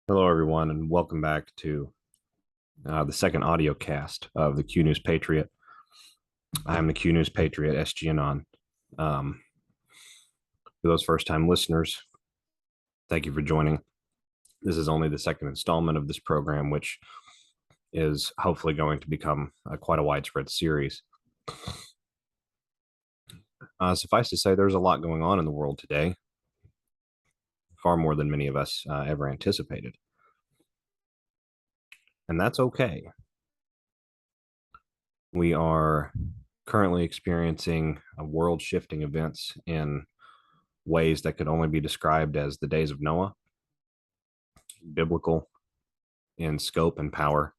Hello, everyone, and welcome back to the second audio cast of the Q News Patriot. I am the Q News Patriot, SGAnon. For those first-time listeners, thank you for joining. This is only the second installment of this program, which is hopefully going to become quite a widespread series. Suffice to say, there's a lot going on in the world today, far more than many of us ever anticipated. And that's okay. We are currently experiencing world-shifting events in ways that could only be described as the days of Noah, biblical in scope and power.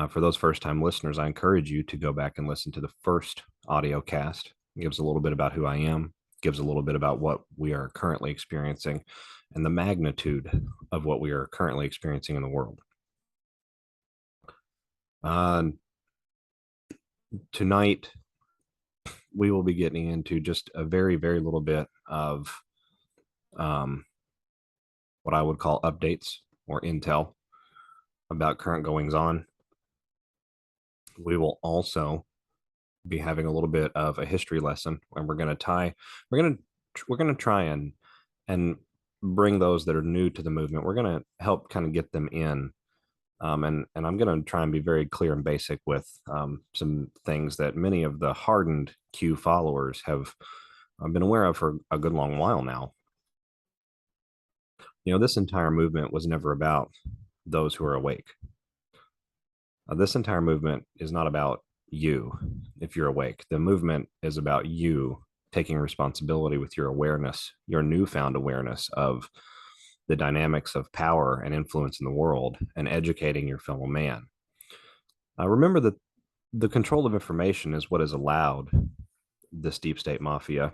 For those first-time listeners, I encourage you to go back and listen to the first audio cast. It gives a little bit about who I am, gives a little bit about what we are currently experiencing, and the magnitude of what we are currently experiencing in the world. Tonight, we will be getting into just a very, very little bit of what I would call updates or intel about current goings on. We will also be having a little bit of a history lesson, and we're going to try and bring those that are new to the movement. We're going to help kind of get them in, and I'm going to try and be very clear and basic with some things that many of the hardened Q followers have been aware of for a good long while now. You know, this entire movement was never about those who are awake. This entire movement is not about you if you're awake. The movement is about you taking responsibility with your awareness, your newfound awareness of the dynamics of power and influence in the world, and educating your fellow man. Remember that the control of information is what has allowed this deep state mafia,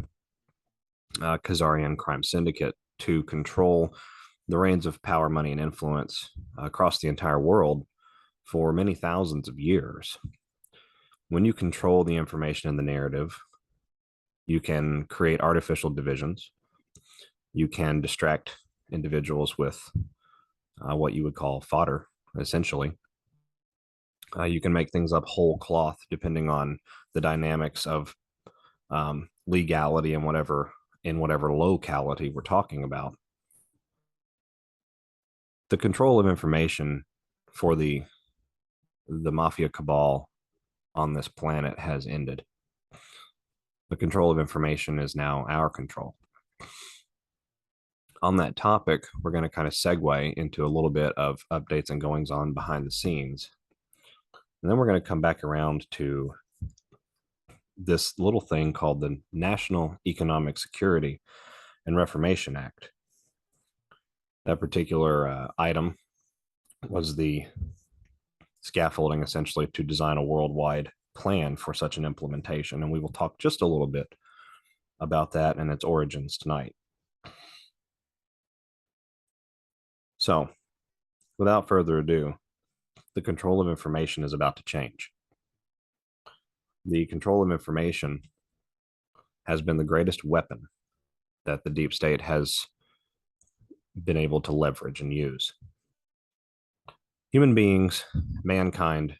Khazarian crime syndicate, to control the reins of power, money, and influence across the entire world for many thousands of years. When you control the information in the narrative, you can create artificial divisions. You can distract individuals with what you would call fodder, essentially. You can make things up whole cloth depending on the dynamics of legality and whatever locality we're talking about. The control of information for the mafia cabal on this planet has ended. The control of information is now our control. On that topic, we're going to kind of segue into a little bit of updates and goings on behind the scenes. And then we're going to come back around to this little thing called the National Economic Security and Reformation Act. That particular item was the scaffolding, essentially, to design a worldwide plan for such an implementation. And we will talk just a little bit about that and its origins tonight. So, without further ado, the control of information is about to change. The control of information has been the greatest weapon that the deep state has been able to leverage and use. Human beings, mankind,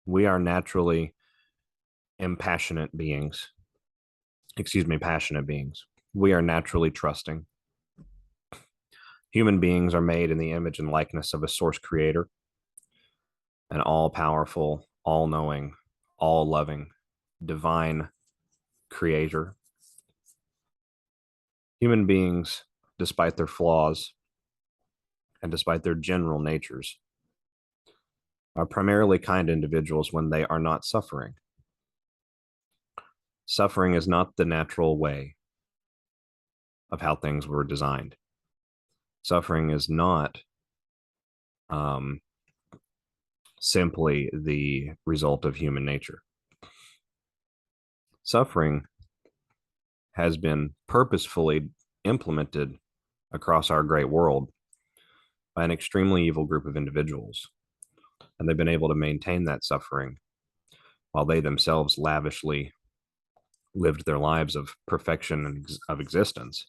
we are naturally passionate beings. We are naturally trusting. Human beings are made in the image and likeness of a source creator, an all-powerful, all-knowing, all-loving, divine creator. Human beings, despite their flaws and despite their general natures, are primarily kind individuals when they are not suffering. Suffering is not the natural way of how things were designed. Suffering is not simply the result of human nature. Suffering has been purposefully implemented across our great world by an extremely evil group of individuals. And they've been able to maintain that suffering while they themselves lavishly lived their lives of perfection and of existence.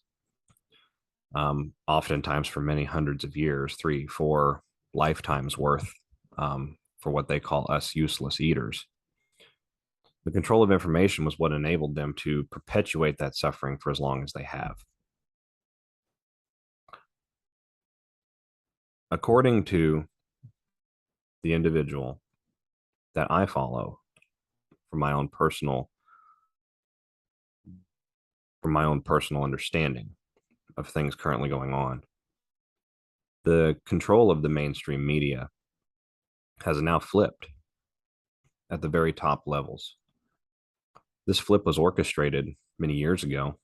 oftentimes for many hundreds of years, 3, 4 lifetimes worth, for what they call us useless eaters. The control of information was what enabled them to perpetuate that suffering for as long as they have. According to the individual that I follow from my own personal understanding of things currently going on, the control of the mainstream media has now flipped at the very top levels. This flip was orchestrated many years ago,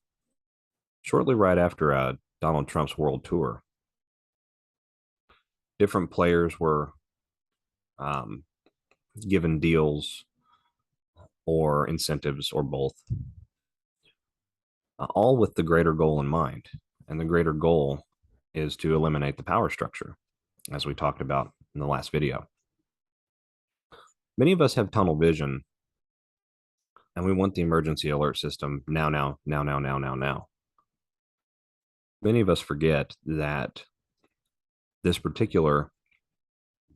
shortly right after Donald Trump's world tour. Different players were um, given deals or incentives or both, all with the greater goal in mind. And the greater goal is to eliminate the power structure, as we talked about in the last video. Many of us have tunnel vision, and we want the emergency alert system now. Many of us forget that this particular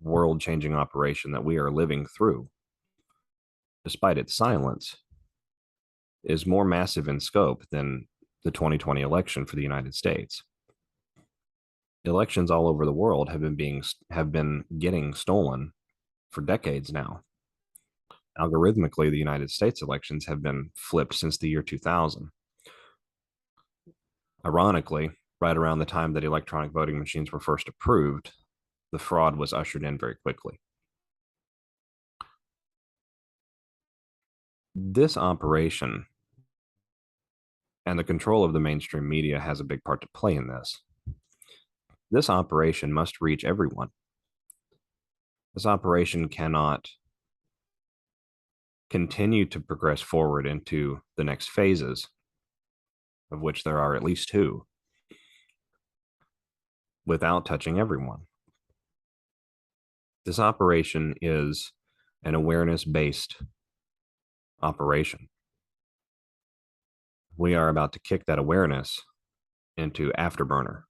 world-changing operation that we are living through, despite its silence, is more massive in scope than the 2020 election for the United States. Elections all over the world have been getting stolen for decades now. Algorithmically, the United States elections have been flipped since the year 2000. Ironically, right around the time that electronic voting machines were first approved, the fraud was ushered in very quickly. This operation and the control of the mainstream media has a big part to play in this. This operation must reach everyone. This operation cannot continue to progress forward into the next phases, of which there are at least 2, without touching everyone. This operation is an awareness-based operation. We are about to kick that awareness into afterburner.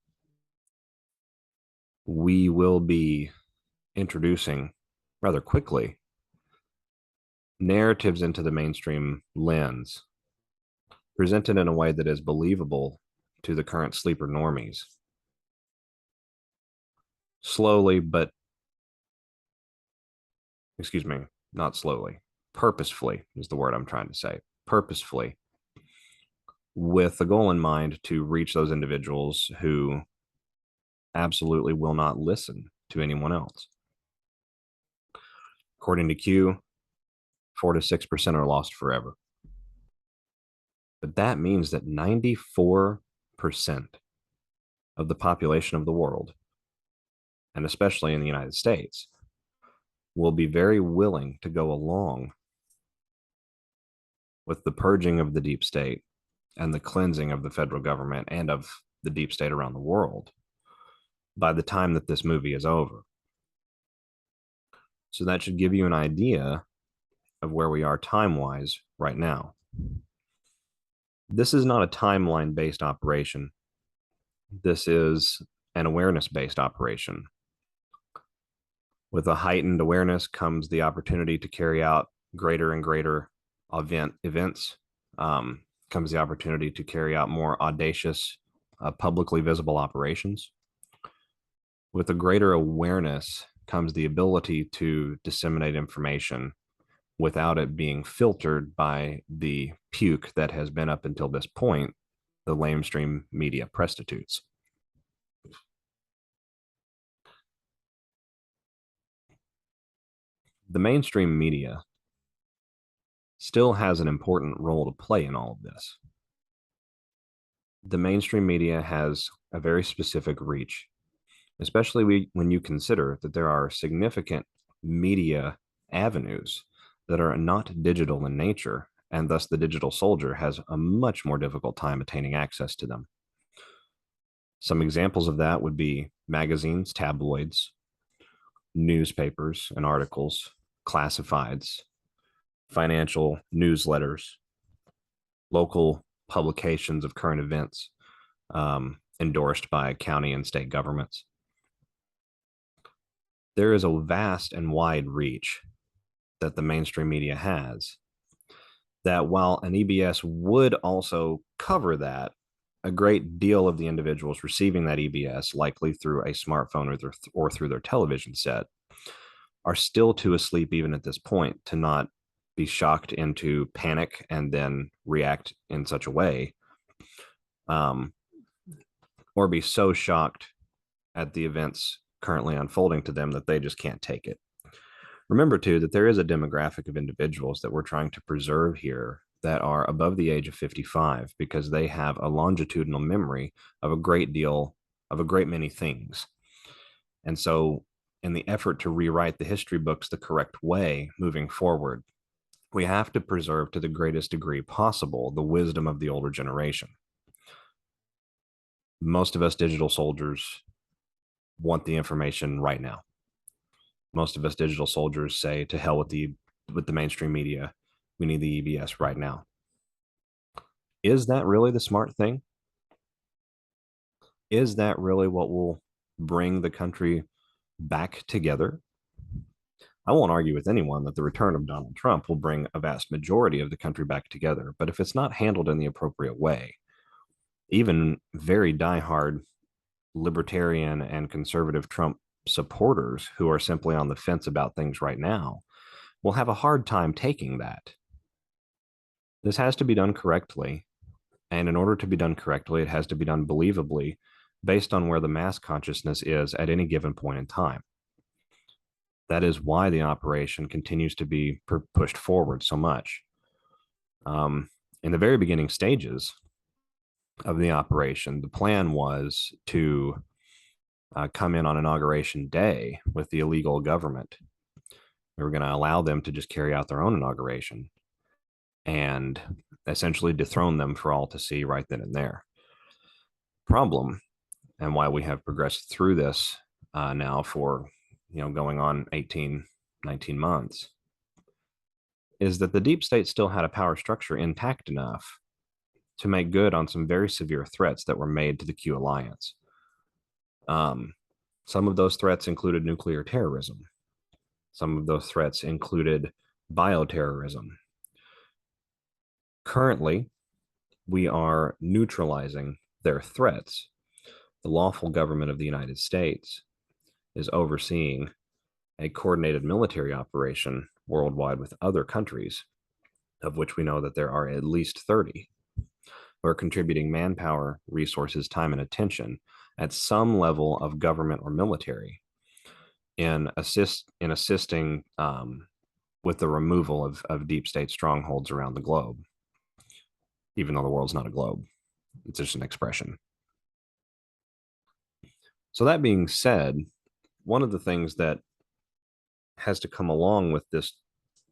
We will be introducing rather quickly narratives into the mainstream lens, presented in a way that is believable to the current sleeper normies. Slowly, but, excuse me, not slowly, purposefully is the word I'm trying to say. Purposefully, with the goal in mind to reach those individuals who absolutely will not listen to anyone else. According to Q, 4 to 6% are lost forever. But that means that 94% of the population of the world, and especially in the United States, will be very willing to go along with the purging of the deep state and the cleansing of the federal government and of the deep state around the world by the time that this movie is over. So that should give you an idea of where we are time-wise right now. This is not a timeline-based operation. This is an awareness-based operation. With a heightened awareness comes the opportunity to carry out greater and greater events, comes the opportunity to carry out more audacious, publicly visible operations. With a greater awareness comes the ability to disseminate information without it being filtered by the puke that has been up until this point, the lamestream media prostitutes. The mainstream media still has an important role to play in all of this. The mainstream media has a very specific reach, especially when you consider that there are significant media avenues that are not digital in nature, and thus the digital soldier has a much more difficult time attaining access to them. Some examples of that would be magazines, tabloids, newspapers and articles, classifieds, financial newsletters, local publications of current events, endorsed by county and state governments. There is a vast and wide reach that the mainstream media has, that while an EBS would also cover that, a great deal of the individuals receiving that EBS, likely through a smartphone or through their television set, are still too asleep even at this point to not be shocked into panic and then react in such a way, or be so shocked at the events currently unfolding to them that they just can't take it. Remember, too, that there is a demographic of individuals that we're trying to preserve here that are above the age of 55 because they have a longitudinal memory of a great many things. And so, in the effort to rewrite the history books the correct way moving forward, we have to preserve to the greatest degree possible the wisdom of the older generation. Most of us digital soldiers want the information right now. Most of us digital soldiers say, to hell with the mainstream media. We need the EBS right now. Is that really the smart thing? Is that really what will bring the country back together? I won't argue with anyone that the return of Donald Trump will bring a vast majority of the country back together. But if it's not handled in the appropriate way, even very diehard libertarian and conservative Trump supporters who are simply on the fence about things right now will have a hard time taking that. This has to be done correctly. And in order to be done correctly, it has to be done believably based on where the mass consciousness is at any given point in time. That is why the operation continues to be pushed forward so much. In the very beginning stages of the operation, the plan was to come in on Inauguration Day with the illegal government. We were going to allow them to just carry out their own inauguration and essentially dethrone them for all to see right then and there. Problem, and why we have progressed through this now for going on 18, 19 months, is that the deep state still had a power structure intact enough to make good on some very severe threats that were made to the Q alliance. Some of those threats included nuclear terrorism. Some of those threats included bioterrorism. Currently, we are neutralizing their threats. The lawful government of the United States is overseeing a coordinated military operation worldwide with other countries, of which we know that there are at least 30, who are contributing manpower, resources, time, and attention at some level of government or military in assisting with the removal of deep state strongholds around the globe, even though the world's not a globe. It's just an expression. So that being said, one of the things that has to come along with this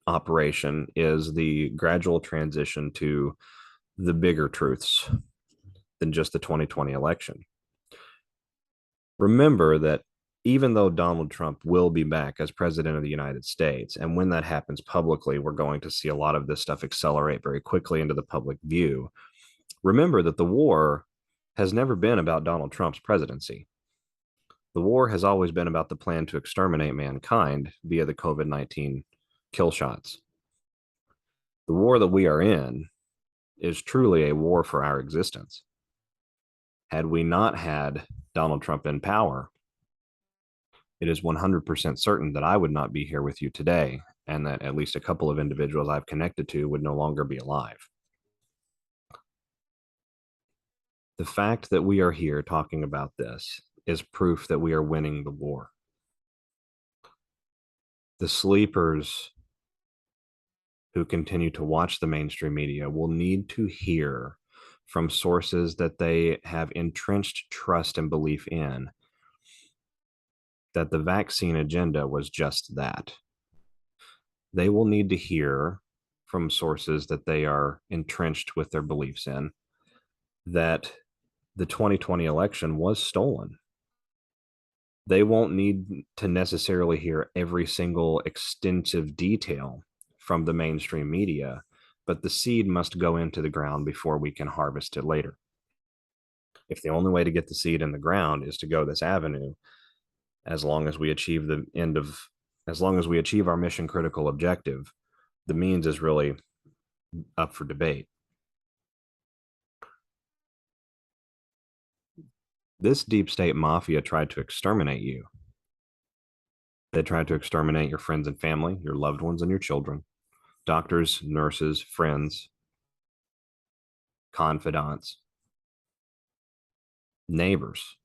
operation is the gradual transition to the bigger truths than just the 2020 election. Remember that even though Donald Trump will be back as president of the United States, and when that happens publicly, we're going to see a lot of this stuff accelerate very quickly into the public view. Remember that the war has never been about Donald Trump's presidency. The war has always been about the plan to exterminate mankind via the COVID-19 kill shots. The war that we are in is truly a war for our existence. Had we not had Donald Trump in power, it is 100% certain that I would not be here with you today, and that at least a couple of individuals I've connected to would no longer be alive. The fact that we are here talking about this is proof that we are winning the war. The sleepers who continue to watch the mainstream media will need to hear from sources that they have entrenched trust and belief in that the vaccine agenda was just that. They will need to hear from sources that they are entrenched with their beliefs in that the 2020 election was stolen. They won't need to necessarily hear every single extensive detail from the mainstream media, but the seed must go into the ground before we can harvest it later. If the only way to get the seed in the ground is to go this avenue, as long as we achieve our mission critical objective, the means is really up for debate. This deep state mafia tried to exterminate you. They tried to exterminate your friends and family, your loved ones and your children, doctors, nurses, friends, confidants, neighbors.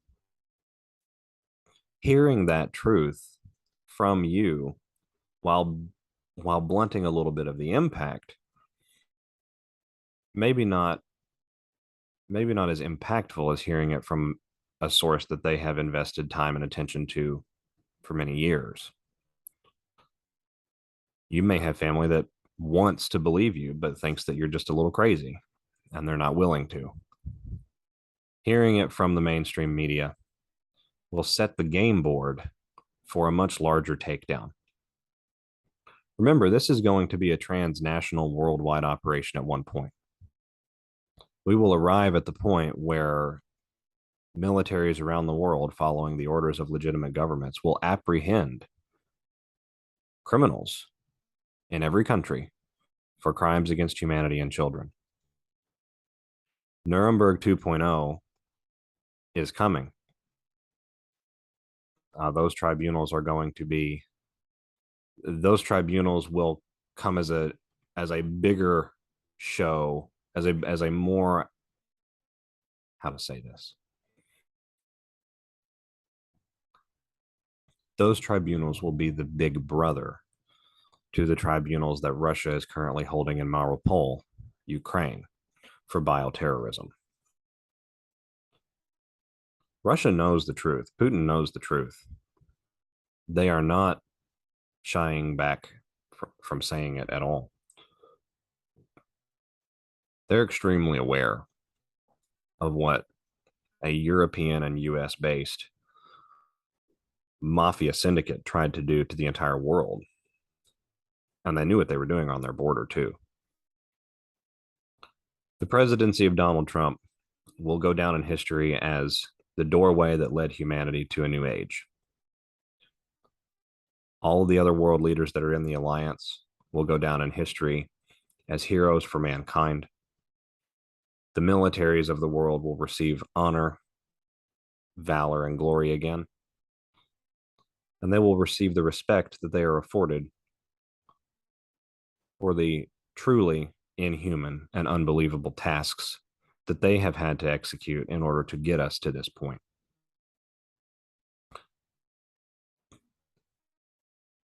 Hearing that truth from you while blunting a little bit of the impact, maybe not as impactful as hearing it from a source that they have invested time and attention to for many years. You may have family that wants to believe you, but thinks that you're just a little crazy, and they're not willing to. Hearing it from the mainstream media will set the game board for a much larger takedown. Remember, this is going to be a transnational worldwide operation at one point. We will arrive at the point where militaries around the world, following the orders of legitimate governments, will apprehend criminals in every country for crimes against humanity and children. Nuremberg 2.0 is coming. Those tribunals will come as a bigger show, as a more, how to say this? Those tribunals will be the big brother to the tribunals that Russia is currently holding in Mariupol, Ukraine, for bioterrorism. Russia knows the truth. Putin knows the truth. They are not shying back from saying it at all. They're extremely aware of what a European and US based mafia syndicate tried to do to the entire world. And they knew what they were doing on their border, too. The presidency of Donald Trump will go down in history as the doorway that led humanity to a new age. All of the other world leaders that are in the alliance will go down in history as heroes for mankind. The militaries of the world will receive honor, valor, and glory again. And they will receive the respect that they are afforded for the truly inhuman and unbelievable tasks that they have had to execute in order to get us to this point.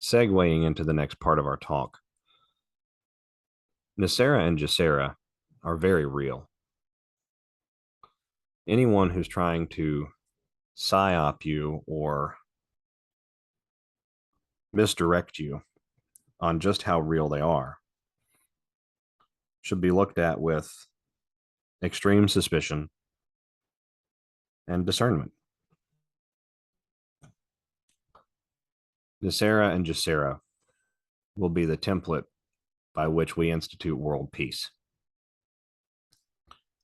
Segueing into the next part of our talk, NESARA and GESARA are very real. Anyone who's trying to psyop you or misdirect you on just how real they are should be looked at with extreme suspicion and discernment. NESARA and GESARA will be the template by which we institute world peace.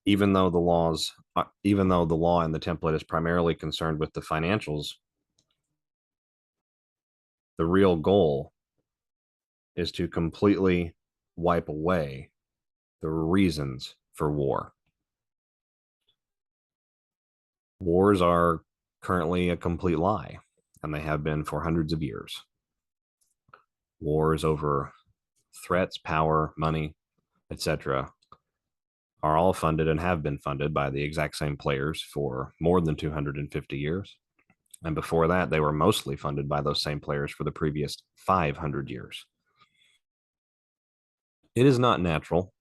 Even though the law and the template is primarily concerned with the financials, the real goal is to completely wipe away the reasons for war. Wars are currently a complete lie, and they have been for hundreds of years. Wars over threats, power, money, etc., are all funded and have been funded by the exact same players for more than 250 years. And before that, they were mostly funded by those same players for the previous 500 years. It is not natural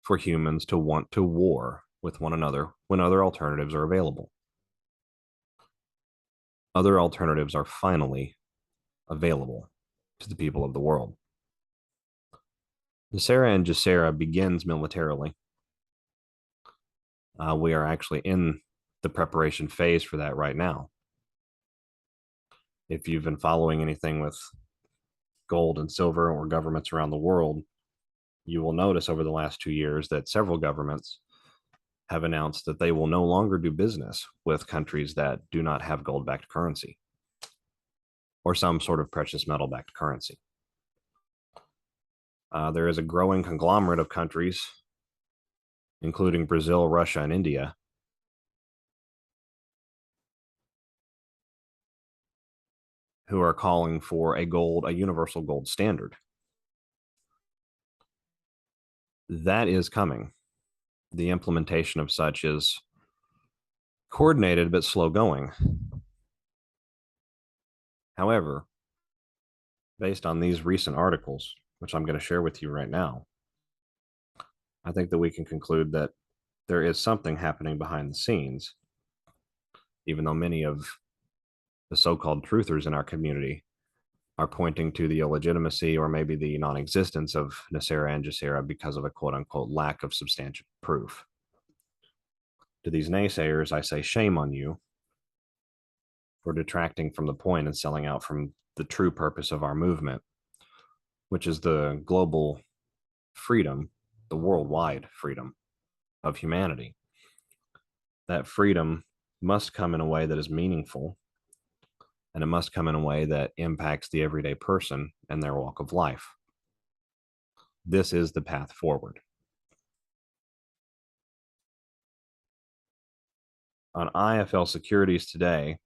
for humans to want to war with one another when other alternatives are available. Other alternatives are finally available to the people of the world. NESARA and GESARA begins militarily. We are actually in the preparation phase for that right now. If you've been following anything with gold and silver or governments around the world, you will notice over the last 2 years that several governments have announced that they will no longer do business with countries that do not have gold-backed currency or some sort of precious metal-backed currency. There is a growing conglomerate of countries, including Brazil, Russia, and India, who are calling for a universal gold standard. That is coming. The implementation of such is coordinated but slow going. However, based on these recent articles, which I'm going to share with you right now, I think that we can conclude that there is something happening behind the scenes, even though many of the so-called truthers in our community are pointing to the illegitimacy or maybe the non-existence of NESARA and GESARA because of a quote-unquote lack of substantial proof. To these naysayers, I say shame on you for detracting from the point and selling out from the true purpose of our movement, which is the global freedom, the worldwide freedom of humanity. That freedom must come in a way that is meaningful, and it must come in a way that impacts the everyday person and their walk of life. This is the path forward. On IFL securities today,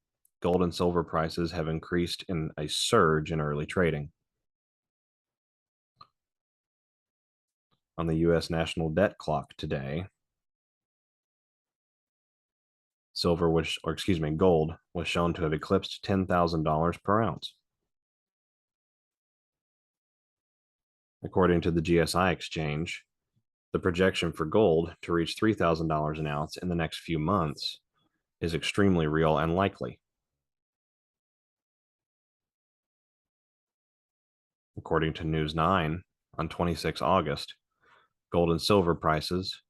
gold and silver prices have increased in a surge in early trading. On the U.S. national debt clock today, gold was shown to have eclipsed $10,000 per ounce. According to the GSI exchange, the projection for gold to reach $3,000 an ounce in the next few months is extremely real and likely. According to News 9, on 26 August, gold and silver prices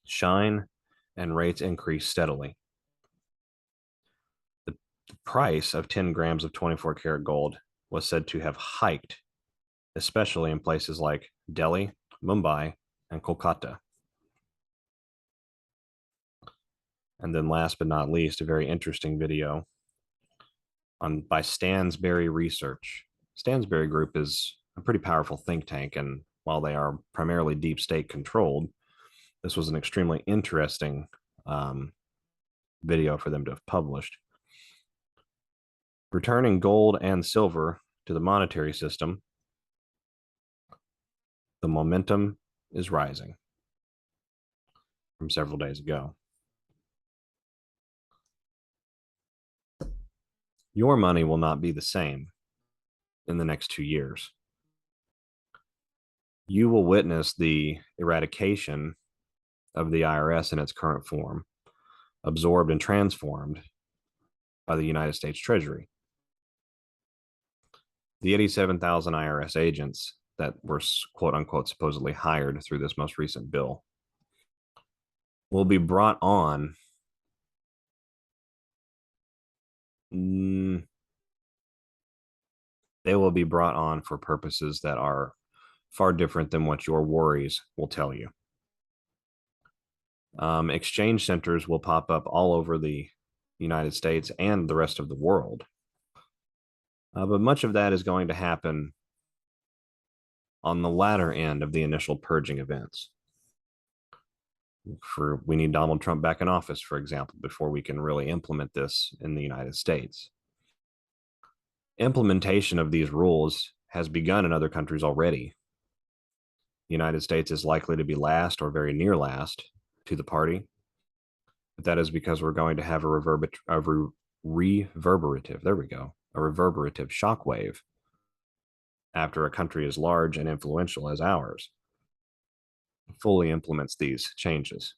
shine and rates increase steadily. The price of 10 grams of 24 karat gold was said to have hiked, especially in places like Delhi, Mumbai, and Kolkata. And then last but not least, a very interesting video by Stansberry Research. Stansberry Group is a pretty powerful think tank, and while they are primarily deep state controlled, this was an extremely interesting video for them to have published. Returning gold and silver to the monetary system, the momentum is rising from several days ago. Your money will not be the same in the next 2 years. You will witness the eradication of the IRS in its current form, absorbed and transformed by the United States Treasury. The 87,000 IRS agents that were quote unquote supposedly hired through this most recent bill will be brought on they will be brought on for purposes that are far different than what your worries will tell you. Exchange centers will pop up all over the United States and the rest of the world. But much of that is going to happen on the latter end of the initial purging events. We need Donald Trump back in office, for example, before we can really implement this in the United States. Implementation of these rules has begun in other countries already. The United States is likely to be last or very near last to the party. But that is because we're going to have a reverberative shockwave after a country as large and influential as ours fully implements these changes.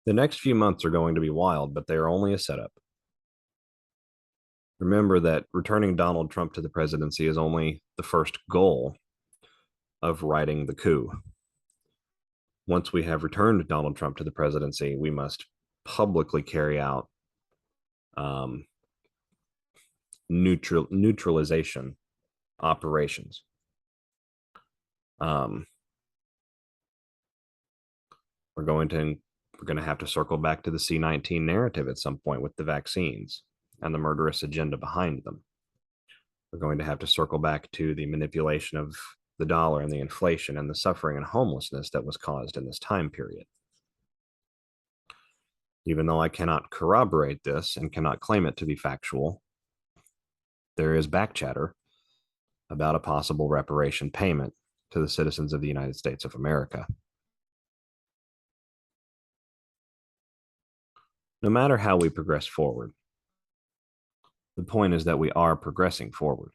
The next few months are going to be wild, but they are only a setup. Remember that returning Donald Trump to the presidency is only the first goal of righting the coup. Once we have returned Donald Trump to the presidency, we must publicly carry out neutralization operations. We're going to have to circle back to the C-19 narrative at some point with the vaccines and the murderous agenda behind them. We're going to have to circle back to the manipulation of the dollar and the inflation and the suffering and homelessness that was caused in this time period. Even though I cannot corroborate this and cannot claim it to be factual, there is back chatter about a possible reparation payment to the citizens of the United States of America. No matter how we progress forward, the point is that we are progressing forward.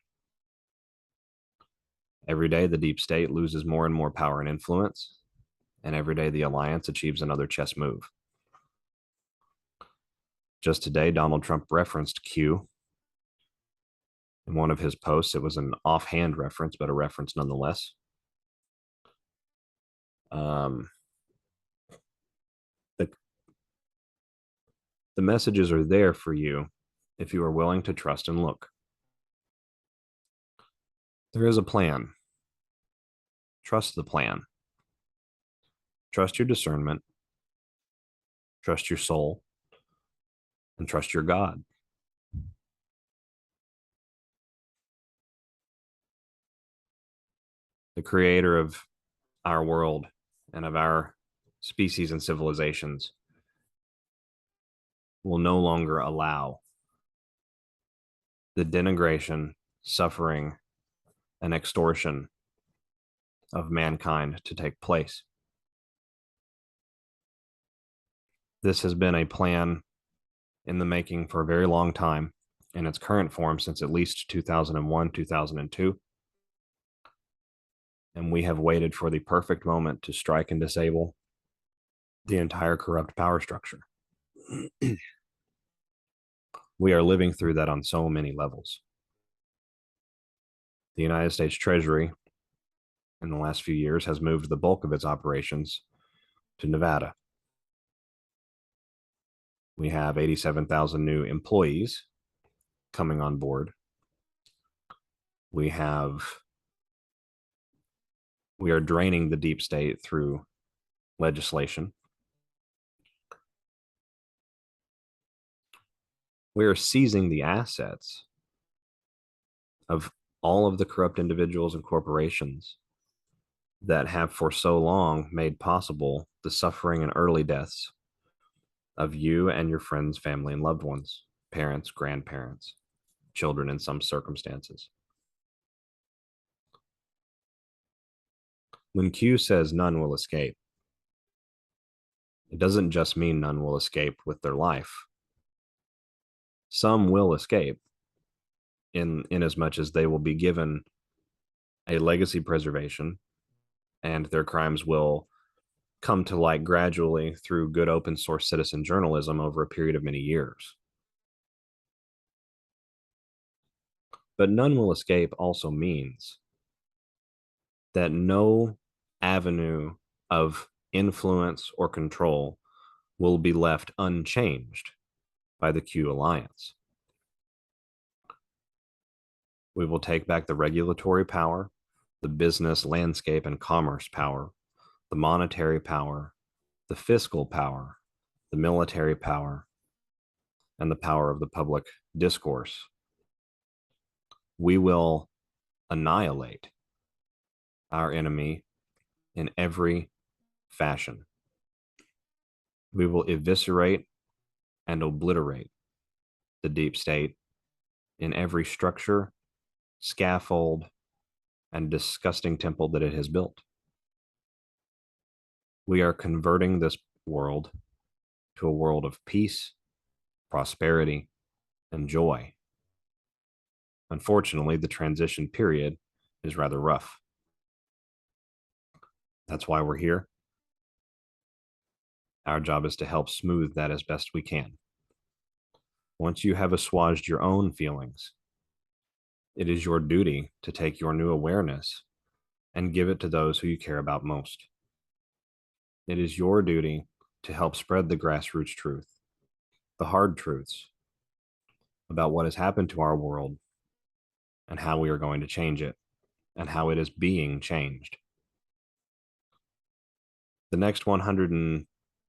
Every day, the deep state loses more and more power and influence, and every day, the alliance achieves another chess move. Just today, Donald Trump referenced Q in one of his posts. It was an offhand reference, but a reference nonetheless. The messages are there for you if you are willing to trust and look. There is a plan. Trust the plan. Trust your discernment. Trust your soul. And trust your God. The creator of our world and of our species and civilizations will no longer allow the denigration, suffering, and extortion of mankind to take place. This has been a plan in the making for a very long time in its current form since at least 2001, 2002. And we have waited for the perfect moment to strike and disable the entire corrupt power structure. We are living through that on so many levels. The United States Treasury in the last few years has moved the bulk of its operations to Nevada. We have 87,000 new employees coming on board. We are draining the deep state through legislation. We are seizing the assets of all of the corrupt individuals and corporations that have for so long made possible the suffering and early deaths of you and your friends, family, and loved ones, parents, grandparents, children in some circumstances. When Q says none will escape, it doesn't just mean none will escape with their life. Some will escape in as much as they will be given a legacy preservation and their crimes will come to light gradually through good open source citizen journalism over a period of many years. But none will escape also means that no avenue of influence or control will be left unchanged by the Q Alliance. We will take back the regulatory power, the business landscape and commerce power, the monetary power, the fiscal power, the military power, and the power of the public discourse. We will annihilate our enemy in every fashion. We will eviscerate and obliterate the deep state in every structure, scaffold, and disgusting temple that it has built. We are converting this world to a world of peace, prosperity, and joy. Unfortunately, the transition period is rather rough. That's why we're here. Our job is to help smooth that as best we can. Once you have assuaged your own feelings, it is your duty to take your new awareness and give it to those who you care about most. It is your duty to help spread the grassroots truth, the hard truths about what has happened to our world and how we are going to change it and how it is being changed. The next 100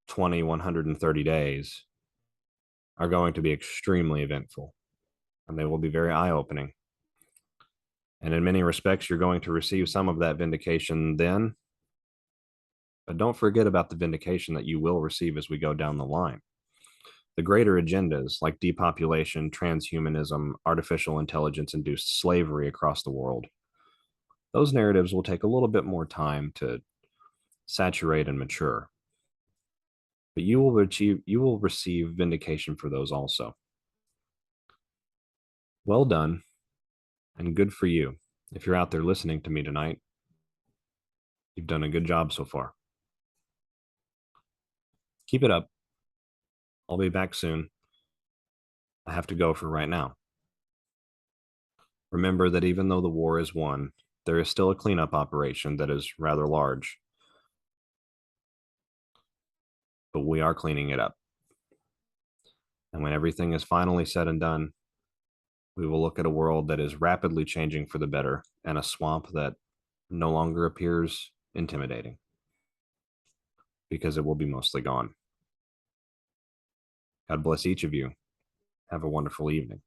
20, 130 days are going to be extremely eventful, and they will be very eye-opening. And in many respects, you're going to receive some of that vindication then, but don't forget about the vindication that you will receive as we go down the line. The greater agendas like depopulation, transhumanism, artificial intelligence-induced slavery across the world, those narratives will take a little bit more time to saturate and mature. But you will receive vindication for those also. Well done, and good for you. If you're out there listening to me tonight, you've done a good job so far. Keep it up. I'll be back soon. I have to go for right now. Remember that even though the war is won, there is still a cleanup operation that is rather large, but we are cleaning it up. And when everything is finally said and done, we will look at a world that is rapidly changing for the better and a swamp that no longer appears intimidating because it will be mostly gone. God bless each of you. Have a wonderful evening.